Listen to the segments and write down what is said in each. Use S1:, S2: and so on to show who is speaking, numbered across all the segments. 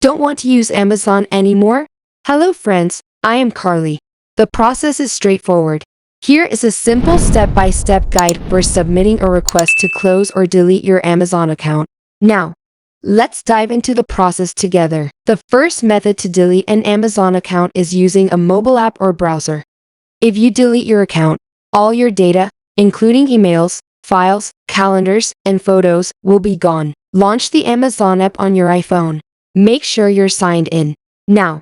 S1: Don't want to use Amazon anymore? Hello friends, I am Carly. The process is straightforward. Here is a simple step-by-step guide for submitting a request to close or delete your Amazon account. Now, let's dive into the process together. The first method to delete an Amazon account is using a mobile app or browser. If you delete your account, all your data, including emails, files, calendars, and photos, will be gone. Launch the Amazon app on your iPhone. Make sure you're signed in. Now,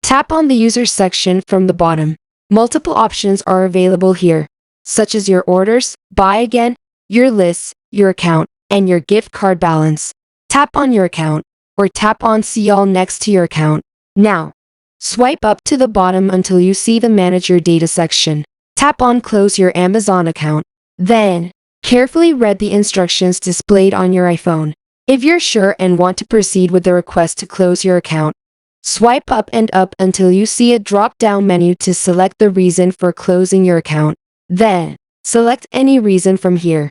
S1: tap on the user section from the bottom. Multiple options are available here, such as your orders, buy again, your lists, your account, and your gift card balance. Tap on your account, or tap on See All next to your account. Now, swipe up to the bottom until you see the Manage Your Data section. Tap on Close Your Amazon account. Then, carefully read the instructions displayed on your iPhone. If you're sure and want to proceed with the request to close your account, swipe up and up until you see a drop-down menu to select the reason for closing your account. Then, select any reason from here.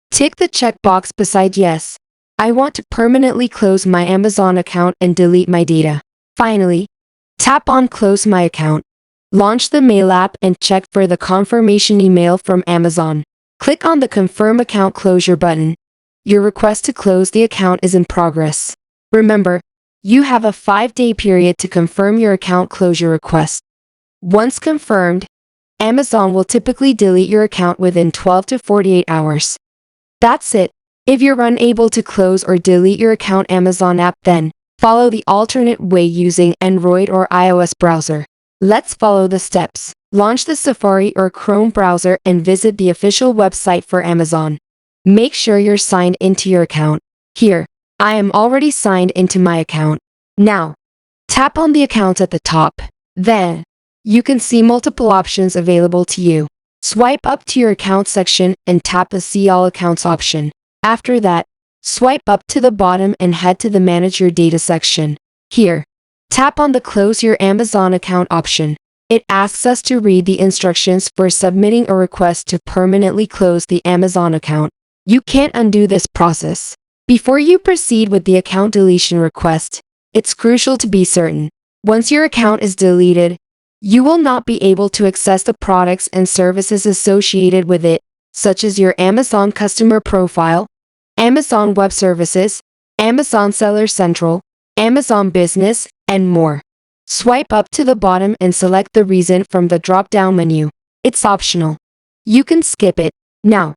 S1: Tick the checkbox beside Yes, I want to permanently close my Amazon account and delete my data. Finally, tap on Close My Account. Launch the Mail app and check for the confirmation email from Amazon. Click on the Confirm Account Closure button. Your request to close the account is in progress. Remember, you have a 5-day period to confirm your account closure request. Once confirmed, Amazon will typically delete your account within 12 to 48 hours. That's it. If you're unable to close or delete your account Amazon app, then follow the alternate way using Android or iOS browser. Let's follow the steps. Launch the Safari or Chrome browser and visit the official website for Amazon. Make sure you're signed into your account. Here, I am already signed into my account. Now, tap on the accounts at the top. Then, you can see multiple options available to you. Swipe up to your account section and tap the See All Accounts option. After that, swipe up to the bottom and head to the Manage Your Data section. Here, tap on the Close Your Amazon Account option. It asks us to read the instructions for submitting a request to permanently close the Amazon account. You can't undo this process. Before you proceed with the account deletion request, it's crucial to be certain. Once your account is deleted, you will not be able to access the products and services associated with it, such as your Amazon customer profile, Amazon Web Services, Amazon Seller Central, Amazon Business, and more. Swipe up to the bottom and select the reason from the drop-down menu. It's optional. You can skip it. Now,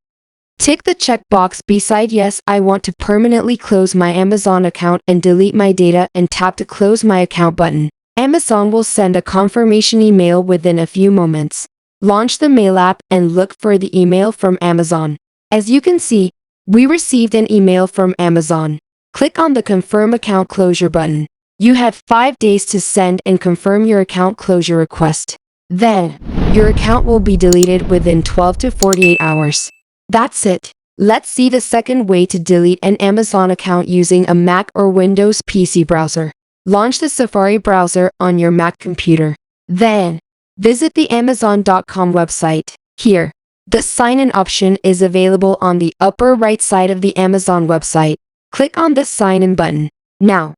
S1: tick the checkbox beside Yes, I want to permanently close my Amazon account and delete my data and tap the Close My Account button. Amazon will send a confirmation email within a few moments. Launch the Mail app and look for the email from Amazon. As you can see, we received an email from Amazon. Click on the Confirm Account Closure button. You have 5 days to send and confirm your account closure request. Then, your account will be deleted within 12 to 48 hours. That's it. Let's see the second way to delete an Amazon account using a Mac or Windows PC browser. Launch the Safari browser on your Mac computer. Then, visit the Amazon.com website. Here, the sign-in option is available on the upper right side of the Amazon website. Click on the Sign In button. Now,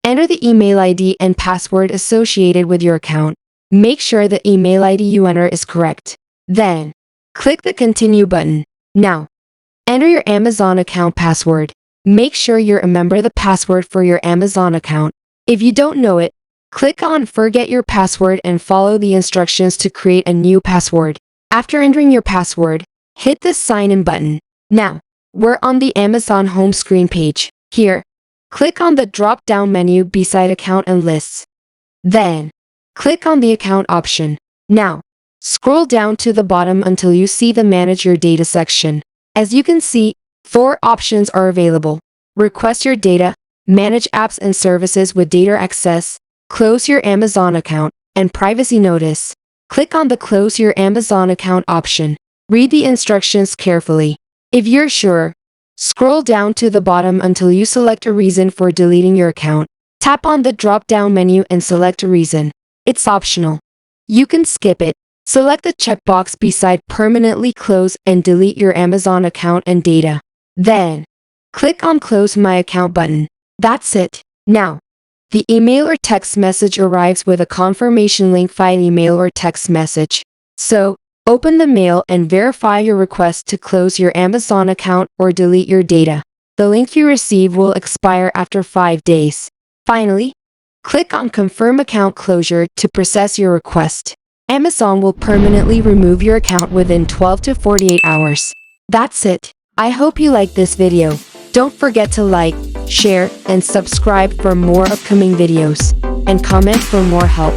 S1: enter the email ID and password associated with your account. Make sure the email ID you enter is correct. Then, click the Continue button. Now, enter your Amazon account password. Make sure you remember the password for your Amazon account. If you don't know it, click on Forget Your Password and follow the instructions to create a new password. After entering your password, hit the Sign In button. Now, we're on the Amazon home screen page. Here, click on the drop-down menu beside Account and Lists. Then, click on the Account option. Now, scroll down to the bottom until you see the Manage Your Data section. As you can see, 4 options are available. Request your data, manage apps and services with data access, close your Amazon account, and privacy notice. Click on the Close Your Amazon Account option. Read the instructions carefully. If you're sure, scroll down to the bottom until you select a reason for deleting your account. Tap on the drop-down menu and select a reason. It's optional. You can skip it. Select the checkbox beside Permanently Close and delete your Amazon account and data. Then, click on Close My Account button. That's it. Now, The email or text message arrives with a confirmation link via email or text message. So, open the mail and verify your request to close your Amazon account or delete your data. The link you receive will expire after 5 days. Finally, click on Confirm Account Closure to process your request. Amazon will permanently remove your account within 12 to 48 hours. That's it. I hope you liked this video. Don't forget to like, share, and subscribe for more upcoming videos. And comment for more help.